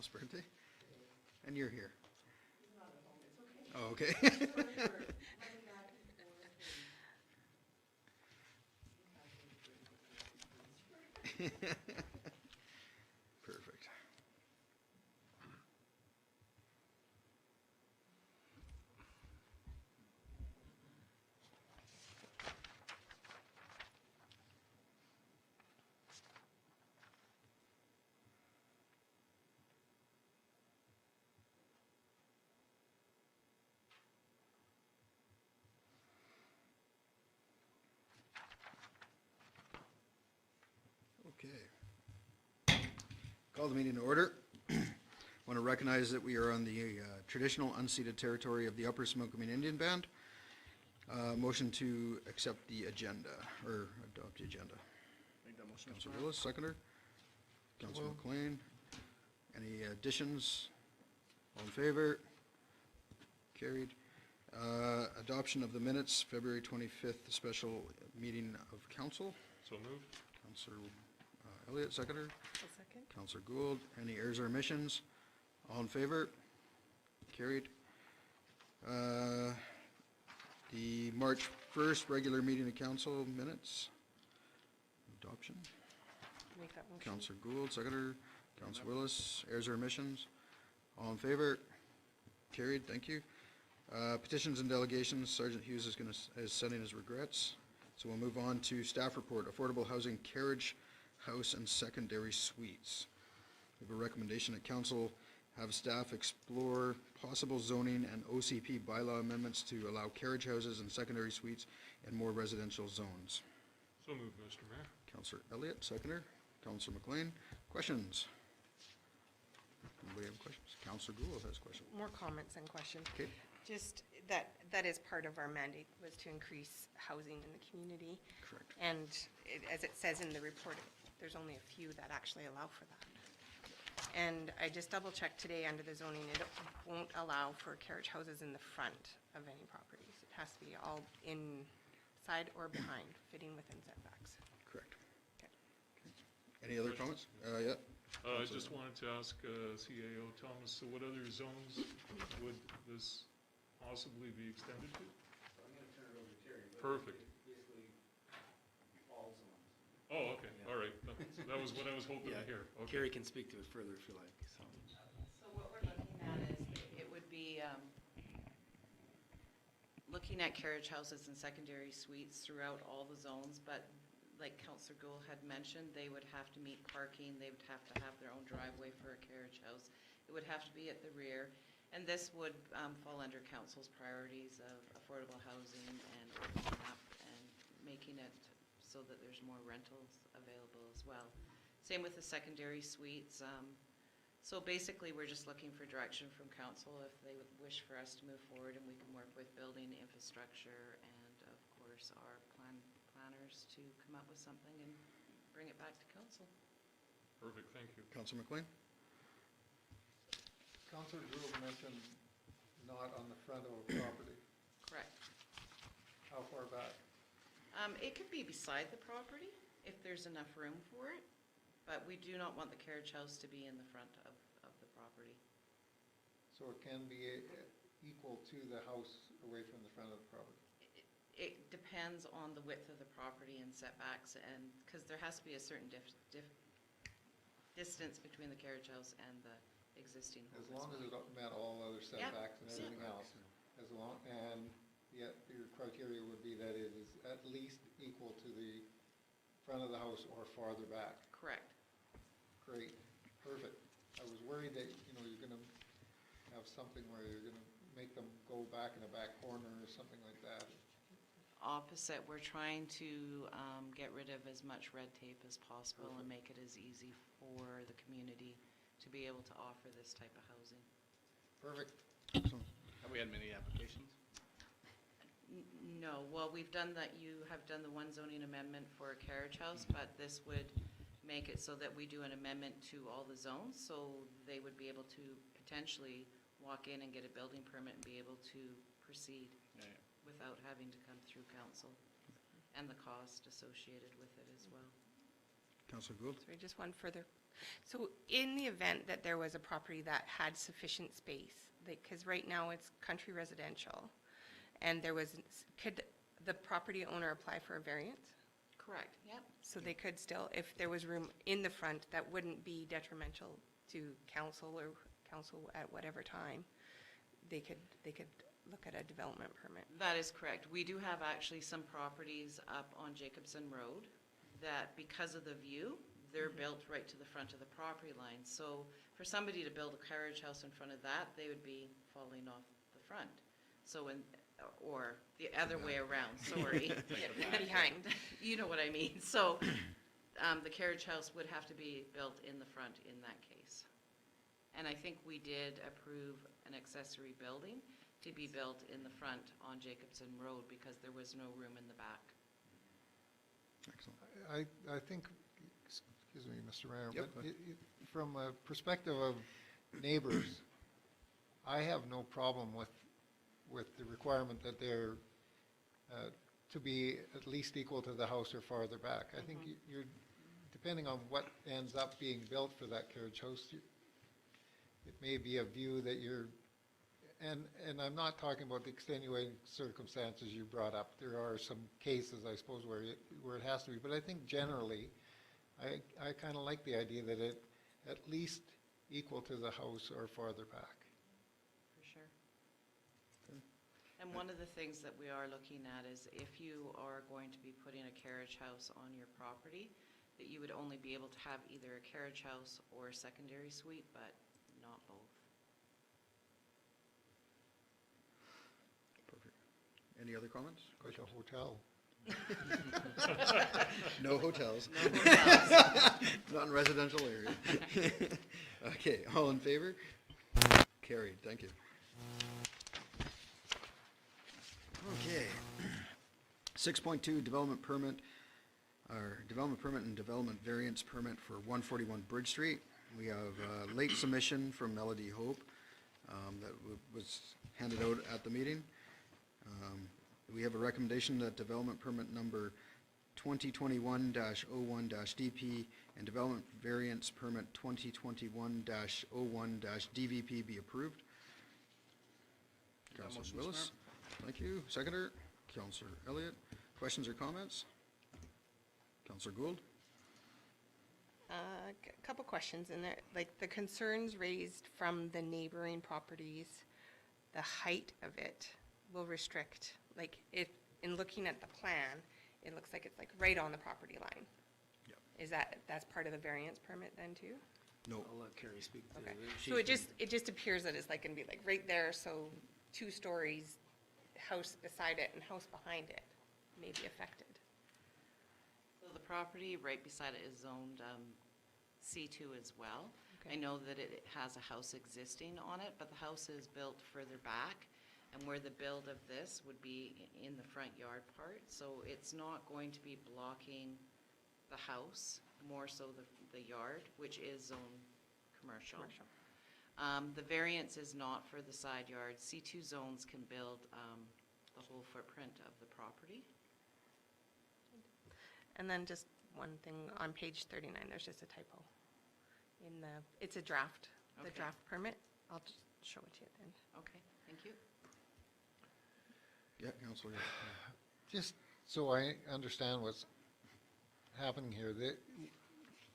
house birthday? And you're here. He's not at home, it's okay. Oh, okay. Perfect. Okay. Call the meeting to order. Want to recognize that we are on the traditional unceded territory of the Upper Smokeman Indian Band. Motion to accept the agenda, or adopt the agenda. Make that motion. Councilor Willis, seconder. Councilor McLean. Any additions? All in favor? Carried. Adoption of the minutes, February 25th, special meeting of council. So moved. Councilor Elliott, seconder. A second. Councilor Gould. Any errors or omissions? All in favor? Carried. The March 1st regular meeting of council minutes. Adoption. Make that motion. Councilor Gould, seconder. Councilor Willis, errors or omissions? All in favor? Carried, thank you. Petitions and delegations, Sergeant Hughes is sending his regrets. So we'll move on to staff report, affordable housing, carriage, house, and secondary suites. We have a recommendation that council have staff explore possible zoning and OCP bylaw amendments to allow carriage houses and secondary suites in more residential zones. So moved, Mr. Mayor. Councilor Elliott, seconder. Councilor McLean, questions? Anybody have questions? Councilor Gould has questions. More comments and questions. Okay. Just that is part of our mandate, was to increase housing in the community. Correct. And as it says in the report, there's only a few that actually allow for that. And I just double checked today under the zoning, it won't allow for carriage houses in the front of any properties. It has to be all inside or behind, fitting within setbacks. Correct. Okay. Any other comments? Yeah. I just wanted to ask CAO Thomas, so what other zones would this possibly be extended to? So I'm gonna turn it over to Terry. but Perfect. it's basically all zones. Oh, okay, Yeah. all right. That was what I was hoping to Yeah, hear. Okay. Carrie can speak to it further if you like. So. So what we're looking at is, it would be looking at carriage houses and secondary suites throughout all the zones, but like Councillor Gould had mentioned, they would have to meet parking, they would have to have their own driveway for a carriage house. It would have to be at the rear, and this would fall under council's priorities of affordable housing and opening up and making it so that there's more rentals available as well. Same with the secondary suites. So basically, we're just looking for direction from council if they would wish for us to move forward, and we can work with building infrastructure and, of course, our planners to come up with something and bring it back to council. Perfect, thank you. Councilor McLean? Councilor Gould mentioned not on the front of a property. Correct. How far back? It could be beside the property if there's enough room for it, but we do not want the carriage house to be in the front of the property. So it can be equal to the house away from the front of the property. It depends on the width of the property and setbacks, and, because there has to be a certain distance between the carriage house and the existing home. As long as it met all other setbacks and everything Yeah. else. As long, and yet your criteria would be that it is at least equal to the front of the house or farther back. Correct. Great, perfect. I was worried that, you're gonna have something where you're gonna make them go back in a back corner or something like that. Opposite, we're trying to get rid of as much red tape as possible and make it as easy for the community to be able to offer this type of housing. Perfect. Have we had many applications? No, well, we've done that, you have done the one zoning amendment for a carriage house, but this would make it so that we do an amendment to all the zones, so they would be able to potentially walk in and get a building permit and be able to proceed without having to come through council, and the cost associated with it as well. Councilor Gould? Sorry, just one further So in the event that there was a property that had sufficient space, like, because right now it's country residential, and there was, could the property owner apply for a variance? Correct, yep. So they could still, if there was room in the front, that wouldn't be detrimental to council or council at whatever time, they could look at a development permit. That is correct. We do have actually some properties up on Jacobson Road that, because of the view, they're built right to the front of the property line. So for somebody to build a carriage house in front of that, they would be falling off the front. So or the other way around, sorry. Behind. You know what I mean. So the carriage house would have to be built in the front in that case. And I think we did approve an accessory building to be built in the front on Jacobson Road because there was no room in the back. Excellent. I think, excuse me, Mr. Mayor, Yep. but from a perspective of neighbors, I have no problem with the requirement that they're to be at least equal to the house or farther back. I think you're, depending on what ends up being built for that carriage house, it may be a view that you're, and I'm not talking about the extenuating circumstances you brought up. There are some cases, I suppose, where it has to be, but I think generally, I kind of like the idea that it at least equal to the house or farther back. For sure. And one of the things that we are looking at is if you are going to be putting a carriage house on your property, that you would only be able to have either a carriage house or a secondary suite, but not both. Perfect. Any other comments? Like a hotel. No hotels. No hotels. Not in residential areas. Okay, all in favor? Carried, thank you. Okay. 6.2, development permit, or development permit and development variance permit for 141 Bridge Street. We have a late submission from Melody Hope that was handed out at the meeting. We have a recommendation that development permit number 2021-01-DP and development variance permit 2021-01-DVP be approved. That Councilor motion, Mr. Willis, thank you. Seconder, Councilor Elliott. Questions or comments? Councilor Gould? A couple questions in there, like the concerns raised from the neighboring properties, the height of it will restrict, like if, in looking at the plan, it looks like it's like right on the property line. Yep. Is that's part of the variance permit then too? No. I'll let Carrie speak to Okay, it. so it just appears that it's like gonna be like right there, so 2 stories, house beside it and house behind it may be affected. So the property right beside it is zoned C2 as well. Okay. I know that it has a house existing on it, but the house is built further back, and where the build of this would be in the front yard part, so it's not going to be blocking the house, more so the yard, which is zone commercial. The variance is not for the side yard. C2 zones can build the whole footprint of the property. And then just one thing, on page 39, there's just a typo. It's a draft, the Okay. draft permit. I'll just show it to you at the end. Okay, thank you. Yeah, Councilor. Just so I understand what's happening here,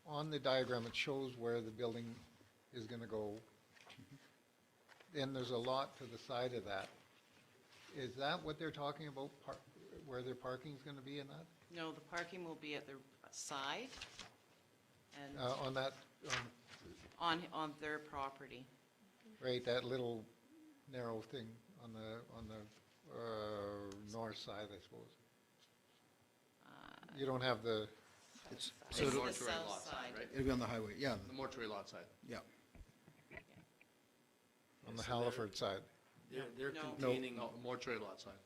on the diagram, it shows where the building is gonna go. And there's a lot to the side of that. Is that what they're talking about, where their parking's gonna be in that? No, the parking will be at the side and On that, on their property. right, that little narrow thing on the north side, I suppose. You don't have the, It's, It's so the it'll, mortuary south lot side, side. right? it'll be on the highway, yeah, The mortuary lot side. yeah. on the So Halliford side. They're No. containing, No, mortuary lot side.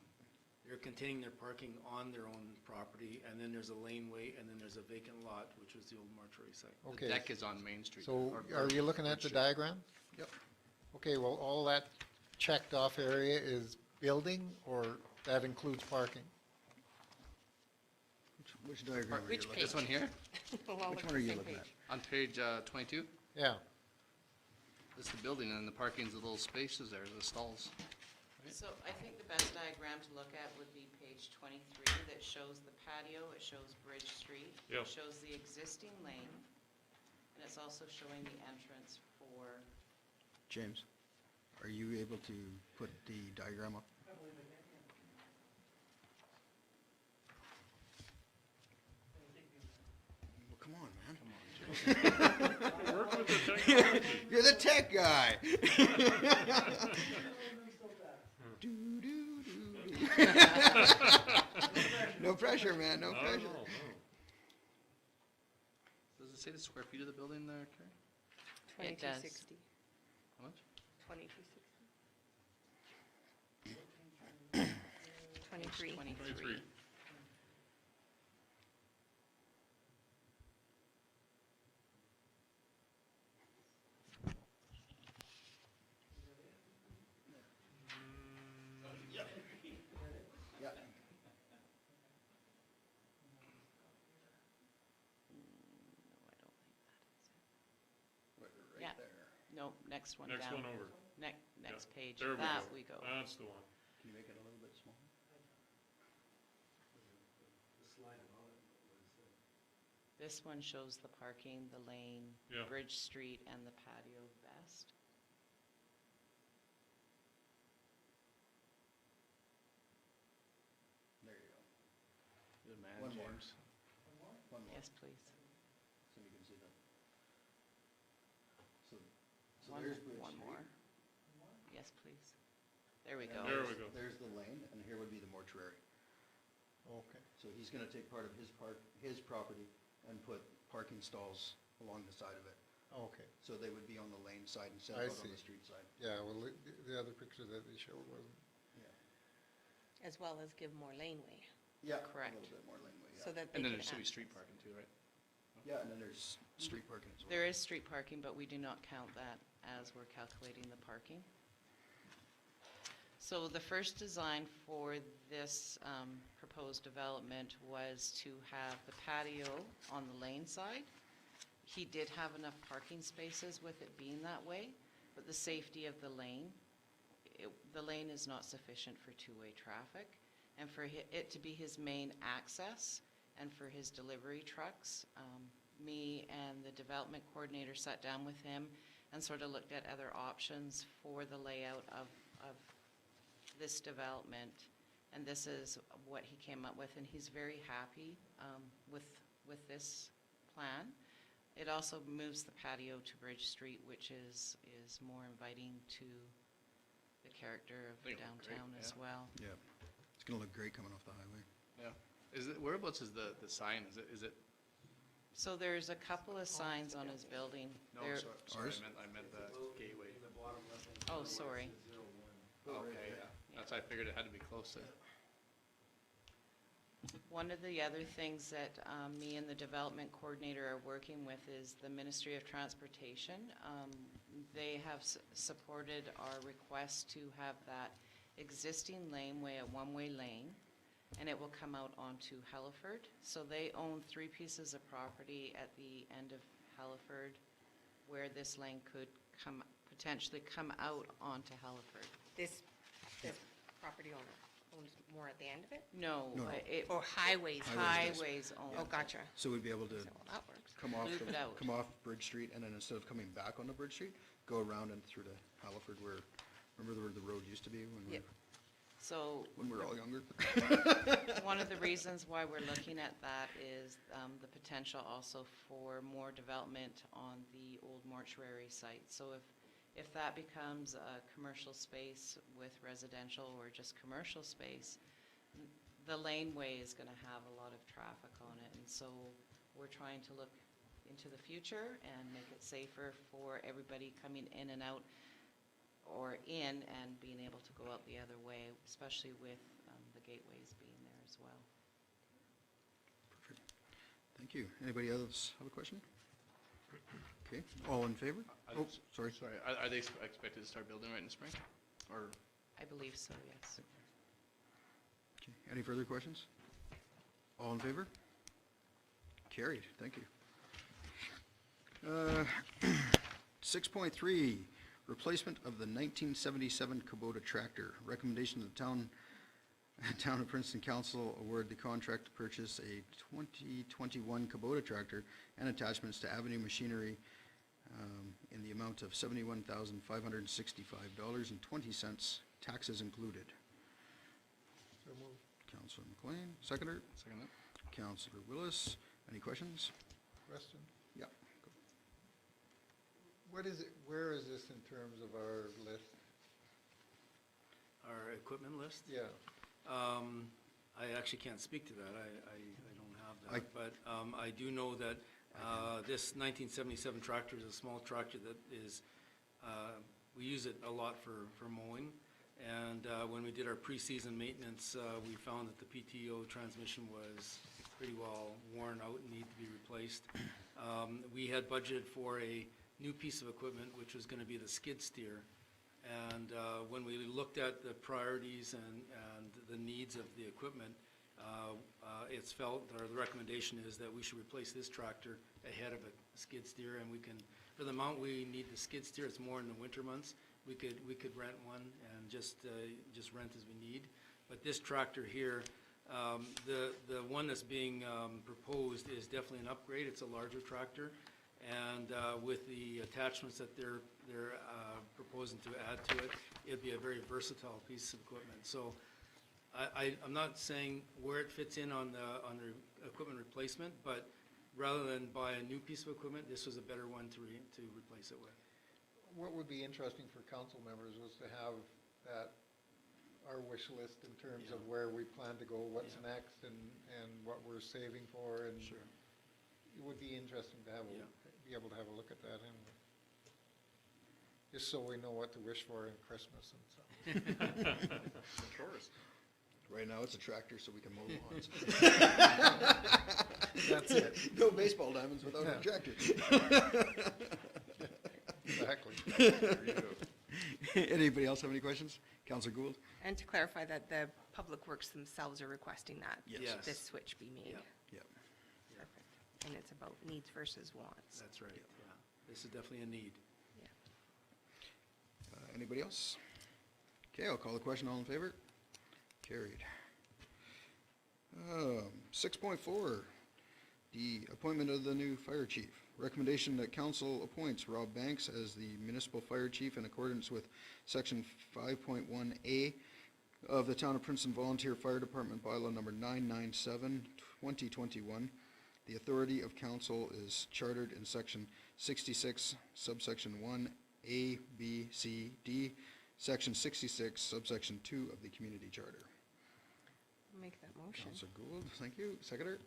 they're containing their parking on their own property, and then there's a laneway, and then there's a vacant lot, which was the old mortuary site. The Okay, deck is on Main Street. so or are you looking at the Bridge Street. diagram? Yep. Okay, well, all that checked off area is building, or that includes parking? Which Which diagram are you Which looking This one here, We'll all Which look one at are the you same looking page. at? on page 22, Yeah, this is the building, and the parking's the little spaces there, the stalls. So I think the best diagram to look at would be page 23 that shows the patio, it shows Bridge Street. Yep. It shows the existing lane, and it's also showing the entrance for, James, are you able to put the diagram up? Well, come on, man. Work with the technology. You're the tech guy. Doo-doo-doo. No pressure, man, no No, pressure. no, no. Does it say the square feet of the building there, Carrie? It does. 2260. How much? 2260. 23. 23. Yeah. Yeah. Right there. no, next one down. Next one over. Next page, There that we go. That's the one. Can you make it a little bit smaller? This one shows the parking, the lane, Yeah. Bridge Street, and the patio best. There you go. Good man, One more. James. One more, Yes, please. so you can see that. So One, there's Bridge one Street. more. Yes, please. There we and go. There we go. There's the lane, and here would be the mortuary. okay. So he's gonna take part of his property and put parking stalls along the side of it. Okay, So they would be on the lane side instead I of out on see. the street side. yeah, well, the other picture that they showed wasn't, As well as give more laneway, Yeah. Correct. A little bit more laneway, so yeah. that they And then can there should be access. street parking too, right? Yeah, and then there's street parking as well. There is street parking, but we do not count that as we're calculating the parking. So the first design for this proposed development was to have the patio on the lane side. He did have enough parking spaces with it being that way, but the safety of the lane, the lane is not sufficient for two-way traffic. And for it to be his main access and for his delivery trucks, me and the development coordinator sat down with him and sort of looked at other options for the layout of this development. And this is what he came up with, and he's very happy with this plan. It also moves the patio to Bridge Street, which is more inviting to the character of I think it'll look great, downtown as yeah. well. Yeah, it's gonna look great coming off the highway. Yeah. Is it, whereabouts is the sign? Is it, So there's a couple of signs on his building. no, There- sorry, Ours? I meant the gateway. Oh, sorry. Okay, yeah. That's, I figured it had to be close to. One of the other things that me and the development coordinator are working with is the Ministry of Transportation. They have supported our request to have that existing laneway a one-way lane, and it will come out onto Helleford. So they own 3 pieces of property at the end of Helleford where this lane could potentially come out onto Helleford. This property owner owns more at the end of it? No, No, no. Or highways? highways own. Oh, gotcha. So we'd be able to So, well, that works. come off, Loop it out. come off Bridge Street, and then instead of coming back onto Bridge Street, go around and through to Halliford where, remember where the road used to be Yep. So when we were all younger? one of the reasons why we're looking at that is the potential also for more development on the old mortuary site. So if that becomes a commercial space with residential or just commercial space, the laneway is going to have a lot of traffic on it. And so we're trying to look into the future and make it safer for everybody coming in and out or in and being able to go out the other way, especially with the gateways being there as well. Perfect. Thank you. Anybody else have a question? Okay, all in favor? Oh, sorry. Sorry, are they expected to start building right in the spring? Or, I believe so, yes. Okay, any further questions? All in favor? Carried, thank you. 6.3, replacement of the 1977 Kubota tractor. Recommendation of the Town of Princeton Council award the contract to purchase a 2021 Kubota tractor and attachments to Avenue Machinery in the amount of $71,565.20, taxes included. So moved. Councilor McLean, seconder. Second it. Councilor Willis, any questions? Question? Yeah. What is it, where is this in terms of our list? Our equipment list? Yeah, I actually can't speak to that. I don't have that. But I do know that this 1977 tractor is a small tractor that is, we use it a lot for mowing. And when we did our pre-season maintenance, we found that the PTO transmission was pretty well worn out and needed to be replaced. We had budgeted for a new piece of equipment, which was going to be the skid steer. And when we looked at the priorities and the needs of the equipment, it's felt, or the recommendation is that we should replace this tractor ahead of a skid steer. And we can, for the amount we need the skid steer, it's more in the winter months. We could rent one and just rent as we need. But this tractor here, the one that's being proposed is definitely an upgrade. It's a larger tractor. And with the attachments that they're proposing to add to it, it'd be a very versatile piece of equipment. So I'm not saying where it fits in on the equipment replacement, but rather than buy a new piece of equipment, this was a better one to replace it with. what would be interesting for council members was to have that, our wish list in terms of where we plan to go, what's Yeah. next, and what we're saving for, and Sure. it would be interesting to have, Yeah. be able to have a look at that, and just so we know what to wish for in Christmas and stuff. Of course. Right now, it's a tractor so we can mow lawns. That's it. No baseball diamonds without a Yeah. tractor. Exactly. There you go. Anybody else have any questions? Counselor Gould? And to clarify that the Public Works themselves are requesting that Yes. this switch be made. Yeah. Yep. Perfect. And it's about needs versus wants. That's right, yeah. This is definitely a need. Yeah. Anybody else? Okay, I'll call the question. All in favor? Carried. 6.4, the appointment of the new fire chief. Recommendation that council appoints Rob Banks as the municipal fire chief in accordance with section 5.1A of the Town of Princeton Volunteer Fire Department bylaw number 997, 2021. The authority of council is chartered in section 66, subsection 1, A, B, C, D, section 66, subsection 2 of the community charter. Make that motion. Councilor Gould, thank you. Seconder?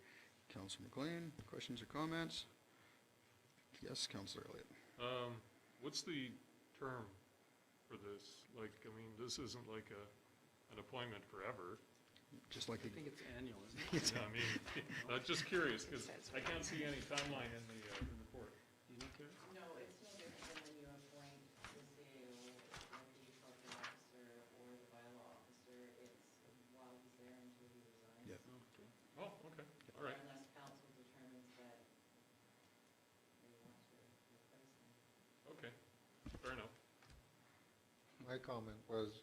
Councilor McLean, questions or comments? Yes, Councilor Elliott. What's the term for this? Like, I mean, this isn't like an appointment forever. Just like I the, think it's annual, isn't it? Yeah, I mean, just curious, because I can't see any timeline in the report. Do you know, Carrie? No, it's no different than when you appoint the CAO, like the corporate officer or the bylaw officer. It's while he's there until he resigns. Yep. Okay. Oh, okay, all right. Unless council determines that they want to replace him. Okay, fair enough. My comment was,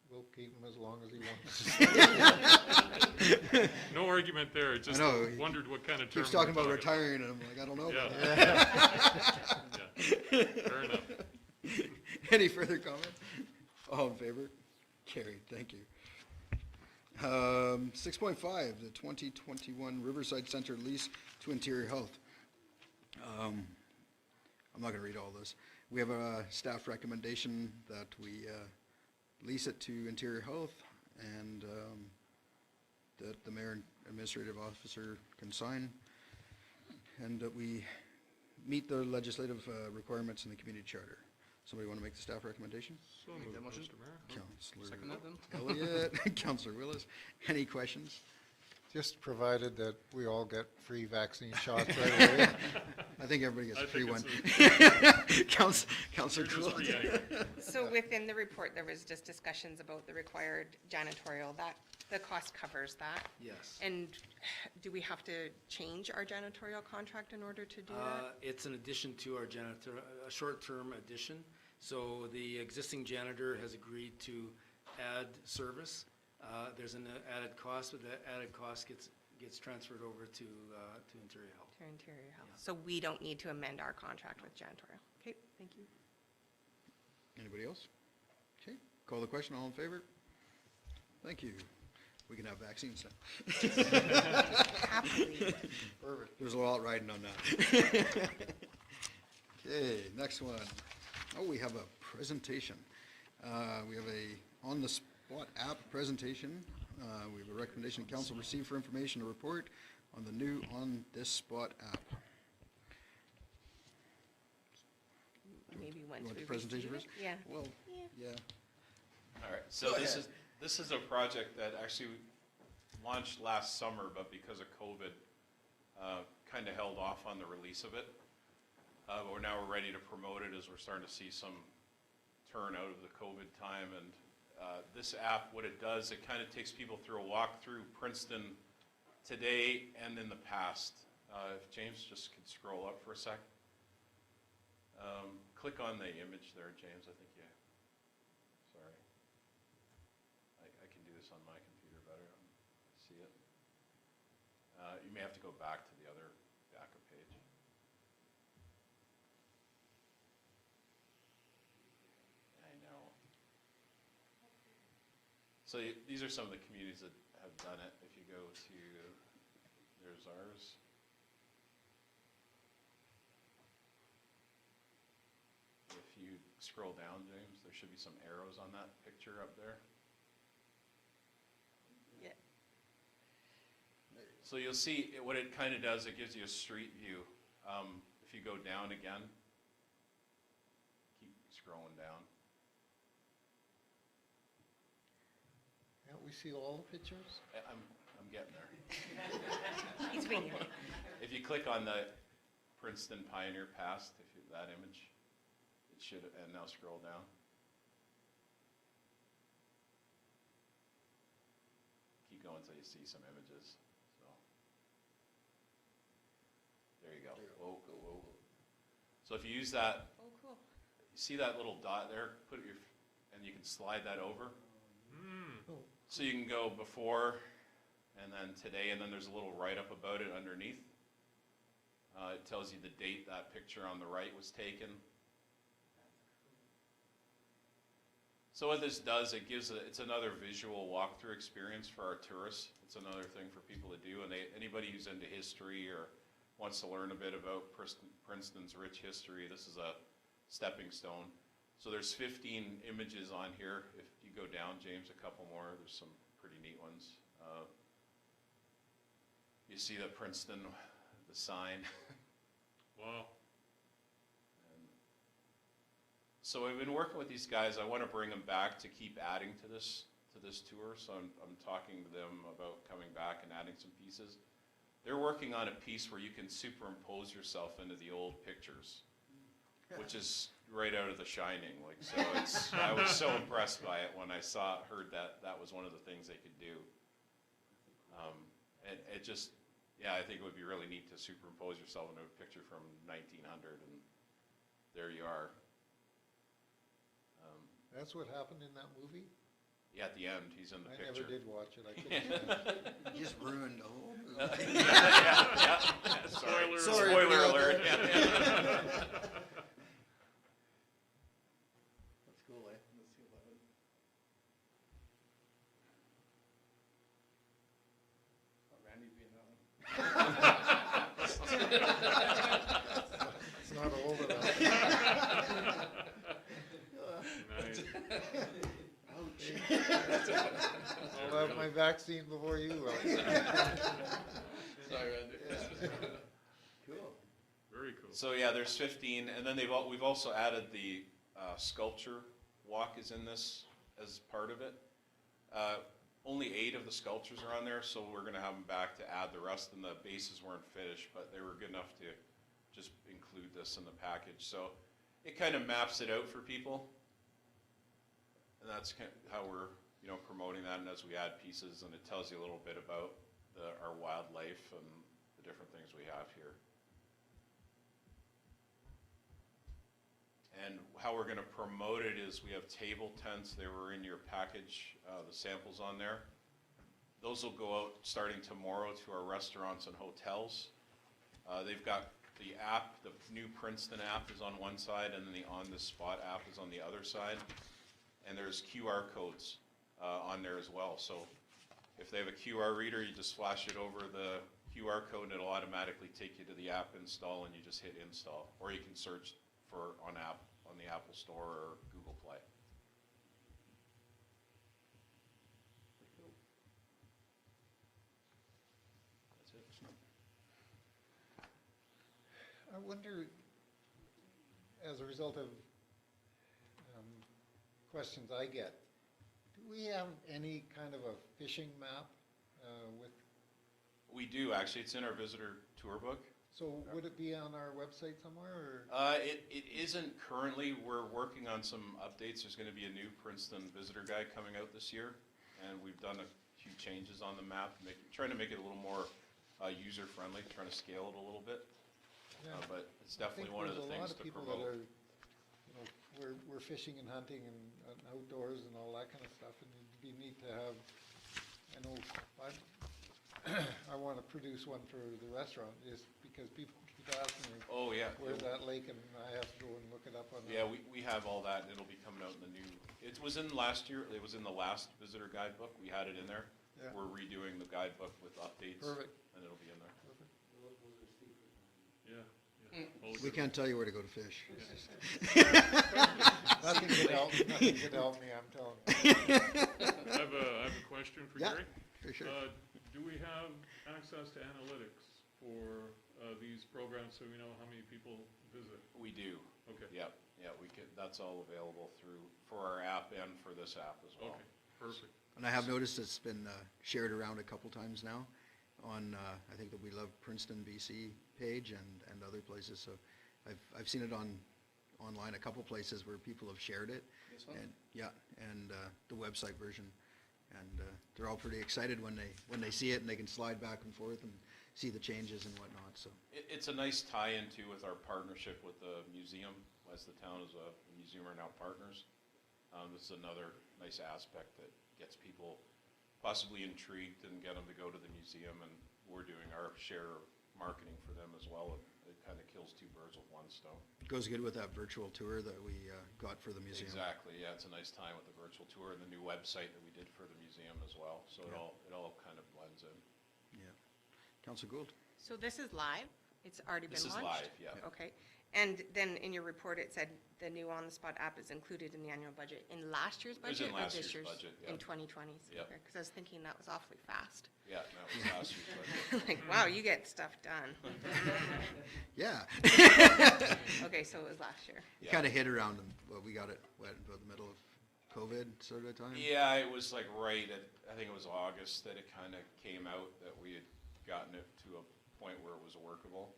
we'll keep him as long as he wants. No argument there, just know, he wondered what kind of term. keeps talking we're about retiring, and I'm like, I don't know about that. Yeah, fair enough. Any further comment? All in favor? Carried, thank you. 6.5, the 2021 Riverside Center lease to Interior Health. I'm not going to read all this. We have a staff recommendation that we lease it to Interior Health, and that the mayor and administrative officer can sign, and that we meet the legislative requirements in the community charter. Somebody want to make the staff recommendation? So Make that moved, motion. Mr. Mayor. Councilor Second that then? Elliott, Councilor Willis. Any questions? Just provided that we all get free vaccine shots right away. I think everybody gets I a free think one. Counselor They're just Gould. free anyway. So within the report, there was just discussions about the required janitorial, that, the cost covers that. Yes. And do we have to change our janitorial contract in order to do that? It's an addition to our janitor, a short-term addition. So the existing janitor has agreed to add service. There's an added cost, but that added cost gets transferred over to Interior Health. To Interior Health. So we don't need to amend our contract with janitorial. Okay, thank you. Anybody else? Okay, call the question, all in favor? Thank you. We can have vaccines now. Happily. Perfect. There's a lot riding on that. Okay, next one. Oh, we have a presentation. We have a on-the-spot app presentation. We have a recommendation council receive for information to report on the new on-this-spot app. Maybe once You want we the presentation receive first? it? Yeah. Well, Yeah. yeah. All right, so this is a project that actually launched last summer, but because of COVID, kind of held off on the release of it. But we're ready to promote it as we're starting to see some turn out of the COVID time. And this app, what it does, it kind of takes people through a walk through Princeton today and in the past. If James just could scroll up for a sec. Click on the image there, James, I think you, sorry. I can do this on my computer better, I see it. You may have to go back to the other backup page. I know. So these are some of the communities that have done it. If you go to, there's ours. If you scroll down, James, there should be some arrows on that picture up there. Yeah. So you'll see what it kind of does, it gives you a street view. If you go down again, keep scrolling down. Can't we see all the pictures? I'm getting there. He's winging it. If you click on the Princeton Pioneer Past, that image, it should, and now scroll down. Keep going until you see some images. So there you go. Whoa, whoa, whoa. So if you use that, Oh, cool. you see that little dot there, and you can slide that over. So you can go before and then today, and then there's a little write-up about it underneath. It tells you the date that picture on the right was taken. So what this does, it's another visual walkthrough experience for our tourists. It's another thing for people to do, and anybody who's into history or wants to learn a bit about Princeton's rich history, this is a stepping stone. So there's 15 images on here. If you go down, James, a couple more, there's some pretty neat ones. You see the Princeton, the sign. Wow. So we've been working with these guys. I want to bring them back to keep adding to this tour. So I'm talking to them about coming back and adding some pieces. They're working on a piece where you can superimpose yourself into the old pictures, which is right out of The Shining. Like, so I was so impressed by it when I heard that was one of the things they could do. And it just, yeah, I think it would be really neat to superimpose yourself into a picture from 1900, and there you are. That's what happened in that movie? Yeah, at the end, he's in the I picture. never did watch it. I couldn't finish it. You just ruined the whole movie. yeah. Sorry. Spoiler Spoiler alert. alert. Yeah. That's cool, eh? Let's see what Randy'd be in that one. It's not old enough. Nice. I'll have my vaccine before you will. Sorry, Randy. Cool. Very cool. So yeah, there's 15, and then we've also added the sculpture walk is in this as part of it. only 8 of the sculptures are on there, so we're gonna have them back to add the rest, and the bases weren't finished, but they were good enough to just include this in the package, so it kind of maps it out for people. And that's how we're, you know, promoting that, and as we add pieces, and it tells you a little bit about our wildlife and the different things we have here. And how we're gonna promote it is we have table tents, they were in your package, the samples on there. Those will go out starting tomorrow to our restaurants and hotels. They've got the app, the new Princeton app is on one side, and then the On the Spot app is on the other side. And there's QR codes on there as well. So if they have a QR reader, you just flash it over the QR code and it'll automatically take you to the app install, and you just hit install. Or you can search for on the Apple Store or Google Play. That's it. I wonder, as a result of questions I get, do we have any kind of a fishing map with? We do, actually. It's in our visitor tour book. So would it be on our website somewhere, or? It isn't currently. We're working on some updates. There's going to be a new Princeton visitor guide coming out this year, and we've done a few changes on the map, trying to make it a little more user-friendly, trying to scale it a little bit. Yeah. But it's definitely one of the things to There's a lot of people promote. that are, you know, we're fishing and hunting and outdoors and all that kind of stuff, and it'd be neat to have, I know, I want to produce one for the restaurant, just because people keep asking me, Oh, yeah. where's that lake, and I have to go and look it up on. Yeah, we have all that, and it'll be coming out in the new, it was in last year, it was in the last visitor guidebook. We had it in there. Yeah. We're redoing the guidebook with updates. Perfect. And it'll be in there. Perfect. Yeah. yeah. All We good. can't tell you where to go to fish. Nothing could help me, I'm telling you. I have a question for Yeah. Gary. For sure. Do we have access to analytics for these programs so we know how many people visit? We do. Okay. Yep, yeah, we could, that's all available for our app and for this app as well. Okay, perfect. And I have noticed it's been shared around a couple times now on, I think the We Love Princeton BC page and other places. So I've seen it online a couple places where people have shared it. This one? And yeah, and the website version. And they're all pretty excited when they see it, and they can slide back and forth and see the changes and whatnot, so. It's a nice tie-in too with our partnership with the museum, as the town is a museum are now partners. This is another nice aspect that gets people possibly intrigued and get them to go to the museum, and we're doing our share of marketing for them as well. It kind of kills 2 birds with 1 stone. It goes good with that virtual tour that we got for the museum. Exactly, yeah, it's a nice time with the virtual tour and the new website that we did for the museum as well, so Yeah. it all kind of blends in. Yeah. Councilor Gould? So this is live? It's already been This launched? is live, yeah. Okay. And then in your report, it said the new on-the-spot app is included in the annual budget in last year's It was budget? in or last this year's budget, yeah. In 2020's? Yep. Because I was thinking that was awfully fast. Yeah, that was last year's budget. Like, wow, you get stuff done. Yeah. Okay, so it was last year. It kind of hit around, we got it about the middle of COVID sort of time? Yeah, it was like right at, I think it was August that it kind of came out that we had gotten it to a point where it was workable.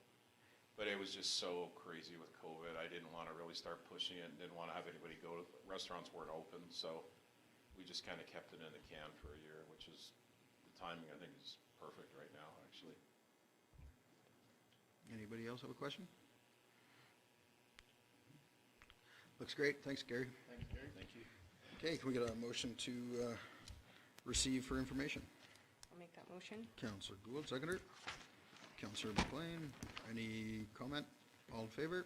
But it was just so crazy with COVID. I didn't want to really start pushing it and didn't want to have anybody go, restaurants weren't open. So we just kind of kept it in the can for a year, which is, the timing I think is perfect right now, actually. Anybody else have a question? Looks great. Thanks, Gary. Thank you, Gary. Thank you. Okay, can we get a motion to receive for information? I'll make that motion. Councilor Gould, seconder. Councilor McLean, any comment? All in favor?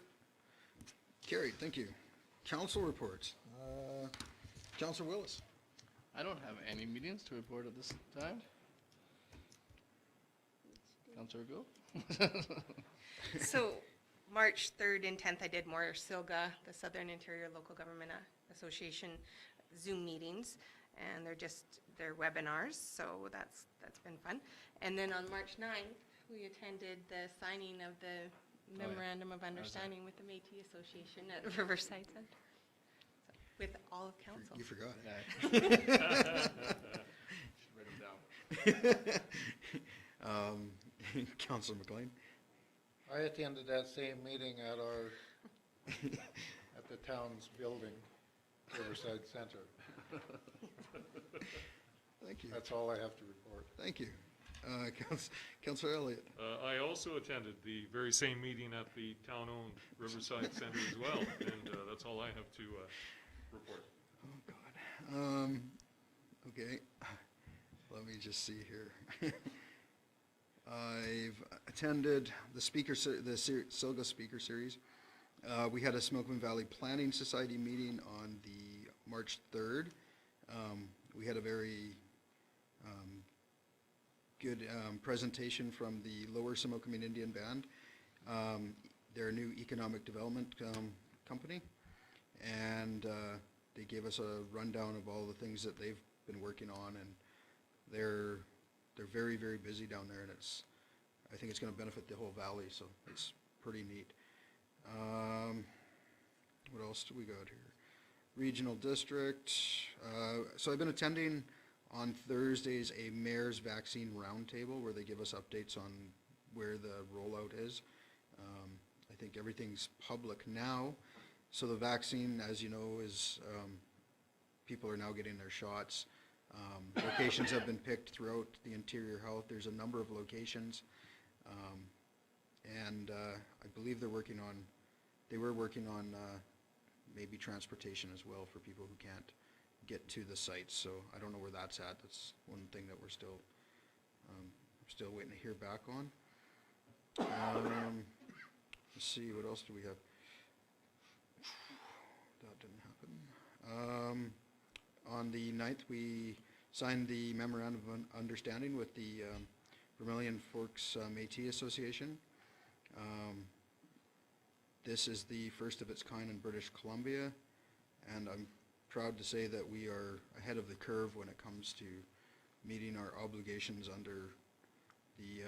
Carried, thank you. Council reports. Councilor Willis. I don't have any meetings to report at this time. Councilor Gould? So, March 3rd and 10th, I did more SILGA, the Southern Interior Local Government Association Zoom meetings, and they're webinars, so that's been fun. And then on March 9th, we attended the signing of the Memorandum of Understanding with the Métis Association at Riverside Center, so, with all of council. You forgot it. Yeah. Councilor McLean? I attended that same meeting at our, at the town's building, Riverside Center. Thank you. That's all I have to report. Thank you. Councilor Elliott? I also attended the very same meeting at the town-owned Riverside Center as well, and that's all I have to report. Oh, God. Okay, let me just see here. I've attended the SILGA Speaker Series. We had a Smokeman Valley Planning Society meeting on the March 3rd. We had a very good presentation from the Lower Smokeman Indian Band. They're a new economic development company, and they gave us a rundown of all the things that they've been working on, and they're very, very busy down there, and I think it's going to benefit the whole valley, so it's pretty neat. What else do we got here? Regional District. So I've been attending on Thursdays a mayor's vaccine roundtable where they give us updates on where the rollout is. I think everything's public now. So the vaccine, as you know, is people are now getting their shots. Locations have been picked throughout the interior health. There's a number of locations. And I believe they were working on maybe transportation as well for people who can't get to the sites. So I don't know where that's at. That's one thing that we're still waiting to hear back on. Let's see, what else do we have? That didn't happen. On the 9th, we signed the memorandum of understanding with the Vermilion Forks Métis Association. This is the first of its kind in British Columbia, and I'm proud to say that we are ahead of the curve when it comes to meeting our obligations under the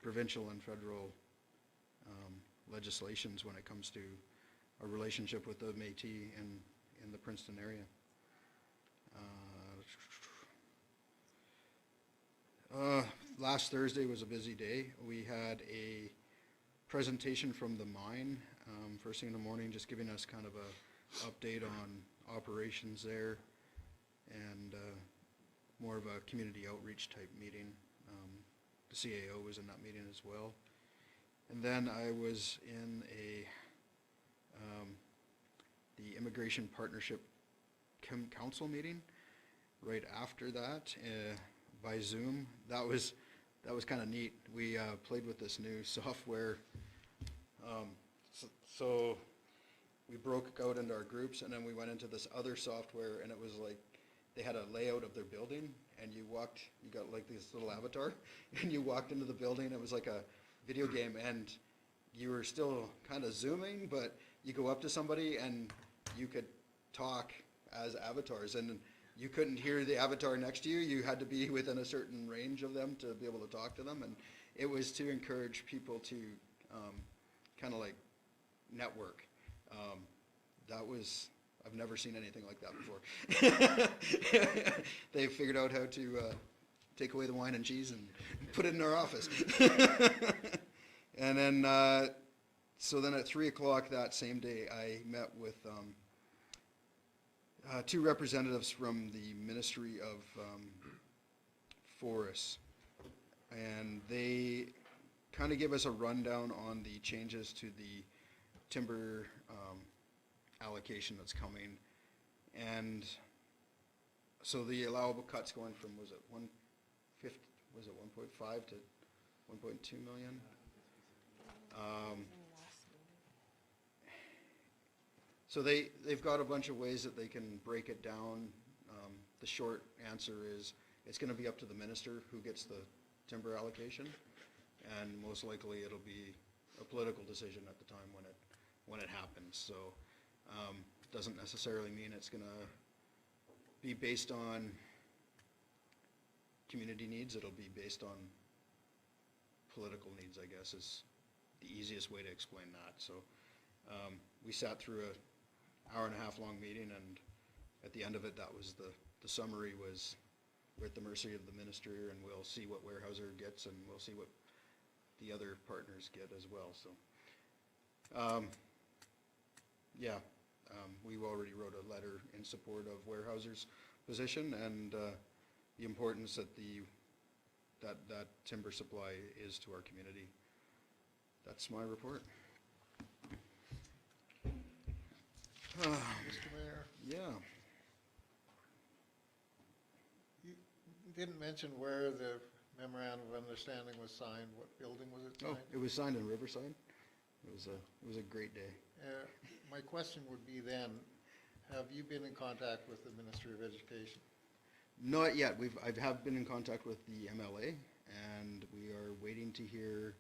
provincial and federal legislations when it comes to our relationship with the Métis in the Princeton area. Last Thursday was a busy day. We had a presentation from the mine first thing in the morning, just giving us kind of a update on operations there, and more of a community outreach type meeting. The CAO was in that meeting as well. And then I was in the Immigration Partnership Council meeting right after that by Zoom. That was kind of neat. We played with this new software. So we broke out into our groups, and then we went into this other software, and it was like they had a layout of their building, and you got like this little avatar, and you walked into the building. It was like a video game, and you were still kind of zooming, but you go up to somebody and you could talk as avatars, and you couldn't hear the avatar next to you. You had to be within a certain range of them to be able to talk to them, and it was to encourage people to kind of like network. I've never seen anything like that before. They figured out how to take away the wine and cheese and put it in our office. And then, so then at 3 o'clock that same day, I met with two representatives from the Ministry of Forests, and they kind of give us a rundown on the changes to the timber allocation that's coming. And so the allowable cuts going from, was it 1.5 to 1.2 million? So they've got a bunch of ways that they can break it down. The short answer is it's going to be up to the minister who gets the timber allocation, and most likely it'll be a political decision at the time when it happens. So doesn't necessarily mean it's going to be based on community needs. It'll be based on political needs, I guess, is the easiest way to explain that. So we sat through an hour and a half long meeting, and at the end of it, that was the summary was with the mercy of the minister, and we'll see what Weyerhaeuser gets, and we'll see what the other partners get as well, so. We already wrote a letter in support of Weyerhaeuser's position, and the importance that that timber supply is to our community. That's my report. Mr. Mayor, Yeah, you didn't mention where the memorandum of understanding was signed. What building was it oh, signed? it was signed in Riverside. It was a great day. My question would be then, have you been in contact with the Ministry of Education? Not yet. I have been in contact with the MLA, and we are waiting to hear.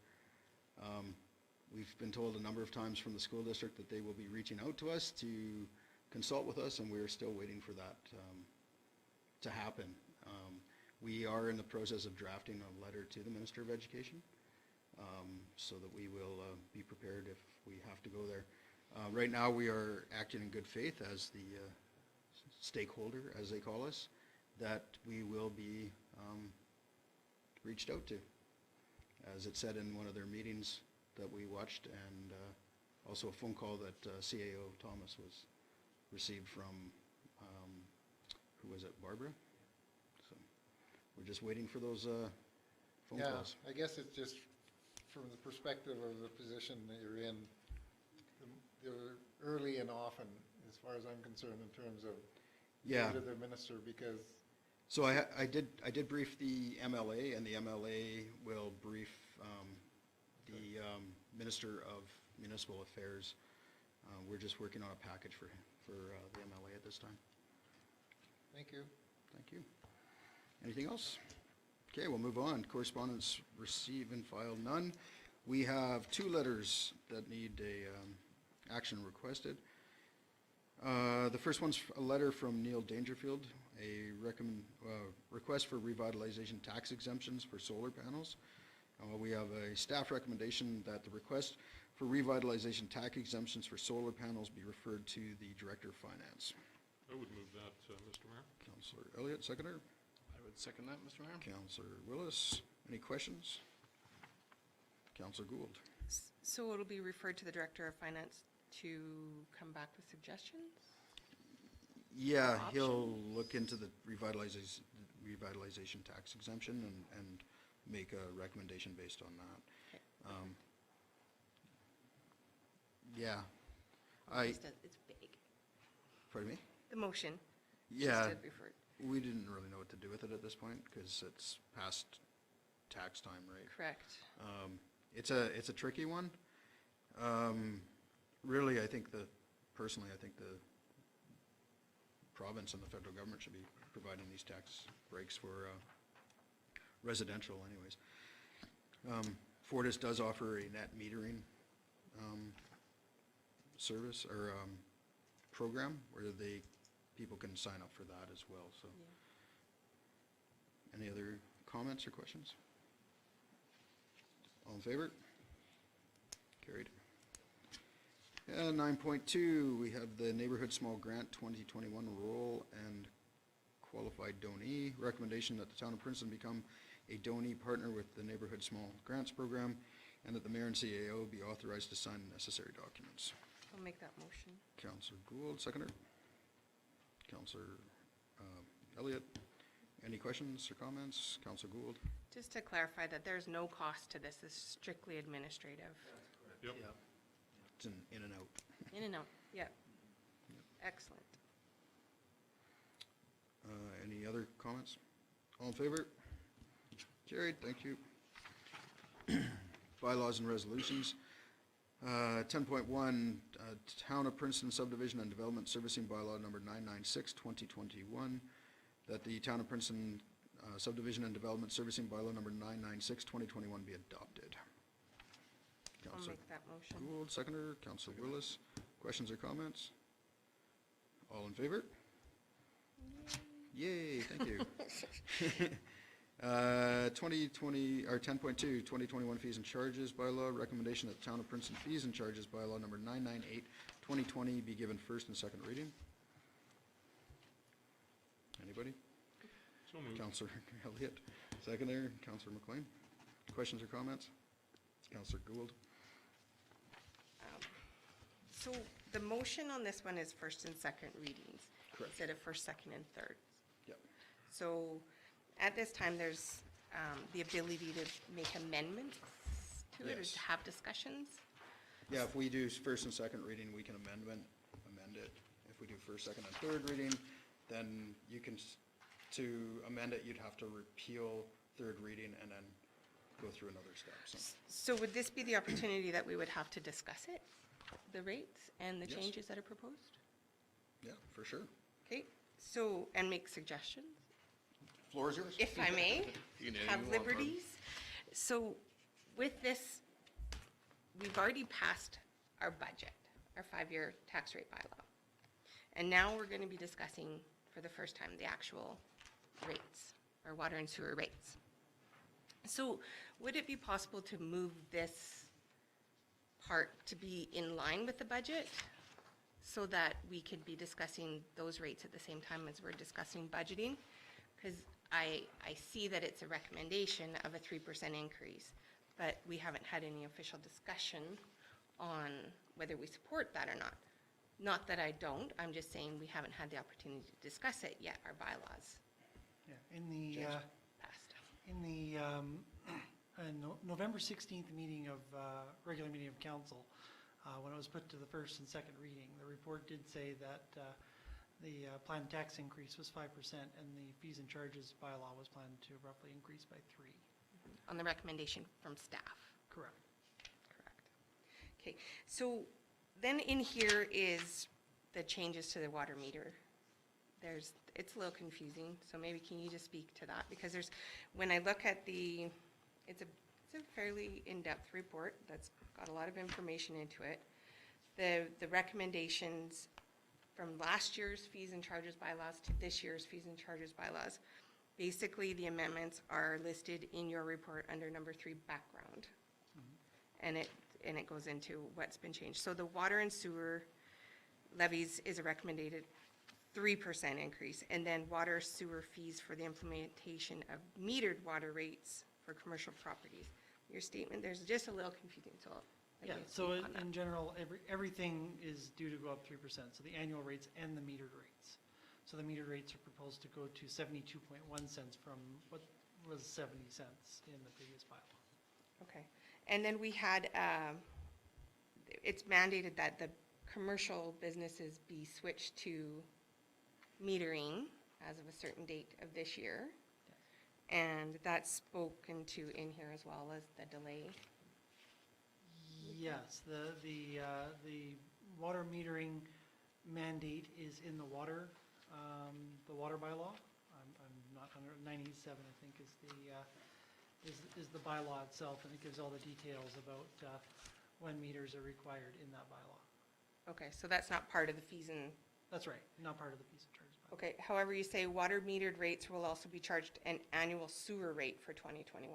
We've been told a number of times from the school district that they will be reaching out to us to consult with us, and we're still waiting for that to happen. We are in the process of drafting a letter to the Minister of Education, so that we will be prepared if we have to go there. Right now, we are acting in good faith as the stakeholder, as they call us, that we will be reached out to. As it said in one of their meetings that we watched, and also a phone call that CAO Thomas was received from, who was it, Barbara? So we're just waiting for those phone calls. Yeah, I guess it's just from the perspective of the position that you're in, they're early and often, as far as I'm concerned, in terms of Yeah. to the minister, because So I did brief the MLA, and the MLA will brief the Minister of Municipal Affairs. We're just working on a package for the MLA at this time. thank you. Thank you. Anything else? Okay, we'll move on. Correspondence received and filed, none. We have 2 letters that need a action requested. The first one's a letter from Neil Dangerfield, a request for revitalization tax exemptions for solar panels. We have a staff recommendation that the request for revitalization tax exemptions for solar panels be referred to the Director of Finance. I would move that, Mr. Mayor. Councillor Elliott, seconder. I would second that, Mr. Mayor. Councillor Willis, any questions? Councillor Gould. So it'll be referred to the Director of Finance to come back with suggestions? Yeah, Or he'll options? look into the revitalization tax exemption and make a recommendation based on that. Okay. Yeah, It's big. pardon me? The motion. Yeah, Just to refer- we didn't really know what to do with it at this point, because it's past tax time, right? Correct. It's a tricky one. Really, personally, I think the province and the federal government should be providing these tax breaks for residential anyways. Fortis does offer a net metering service or program where people can sign up for that as well, so. Yeah. Any other comments or questions? All in favor? Carried. 9.2, we have the Neighborhood Small Grant 2021 Roll and Qualified Donee. Recommendation that the town of Princeton become a donee partner with the Neighborhood Small Grants Program, and that the mayor and CAO be authorized to sign the necessary documents. I'll make that motion. Councillor Gould, seconder. Councillor Elliott, any questions or comments? Councillor Gould? Just to clarify that there's no cost to this, it's strictly administrative. Yep. Yeah. It's in and out. In and out, yeah. Excellent. Any other comments? All in favor? Carried, thank you. Bylaws and resolutions. 10.1, Town of Princeton Subdivision and Development Servicing Bylaw number 996, 2021, that the Town of Princeton Subdivision and Development Servicing Bylaw number 996, 2021 be adopted. I'll Councillor make that motion. Gould, seconder. Councillor Willis, questions or comments? All in favor? Yay, thank you. 2020, or 10.2, 2021 fees and charges bylaw, recommendation that the Town of Princeton fees and charges bylaw number 998, 2020 be given first and second reading. Anybody? So moved. Counselor Elliott, seconder, Counselor McLean. Questions or comments? Counselor Gould. So the motion on this one is first and second readings. Correct. Instead of first, second, and third. Yep. So at this time, there's the ability to make amendments to it or Yes. to have discussions. Yeah, if we do first and second reading, we can amend it. If we do first, second, and third reading, then you can, to amend it, you'd have to repeal third reading and then go through another step, so. So would this be the opportunity that we would have to discuss it, the rates and the Yes. changes that are proposed? Yeah, for sure. Okay, so, and make suggestions, Floor is yours. if I may, You can do anything have you want, Barb. liberties. So with this, we've already passed our budget, our 5-year tax rate bylaw. And now we're going to be discussing for the first time the actual rates, our water and sewer rates. So would it be possible to move this part to be in line with the budget so that we could be discussing those rates at the same time as we're discussing budgeting? Because I see that it's a recommendation of a 3% increase, but we haven't had any official discussion on whether we support that or not. Not that I don't, I'm just saying we haven't had the opportunity to discuss it yet, our bylaws Yeah, in the, passed. in the November 16th meeting of, regular meeting of council, when it was put to the first and second reading, the report did say that the planned tax increase was 5% and the fees and charges bylaw was planned to roughly increase by 3%. On the recommendation from staff. Correct. Correct. Okay, so then in here is the changes to the water meter. It's a little confusing, so maybe can you just speak to that? Because when I look at it's a fairly in-depth report that's got a lot of information into it. The recommendations from last year's fees and charges bylaws to this year's fees and charges bylaws. Basically, the amendments are listed in your report under number 3, background. And it goes into what's been changed. So the water and sewer levies is a recommended 3% increase. And then water sewer fees for the implementation of metered water rates for commercial properties. Your statement, there's just a little confusing, so I'll let Yeah, you so speak on that. in general, everything is due to go up 3%, so the annual rates and the metered rates. So the metered rates are proposed to go to 72.1 cents from what was 70 cents in the previous bylaw. Okay, and then we had, it's mandated that the commercial businesses be switched to metering as of a certain date of this year. And that's spoken to in here as well as the delay. Yes, the water metering mandate is in the water bylaw. I'm not under 97, I think, is the bylaw itself, and it gives all the details about when meters are required in that bylaw. Okay, so that's not part of the fees and, That's right, not part of the fees and charges bylaw. okay, however, you say water metered rates will also be charged an annual sewer rate for 2021.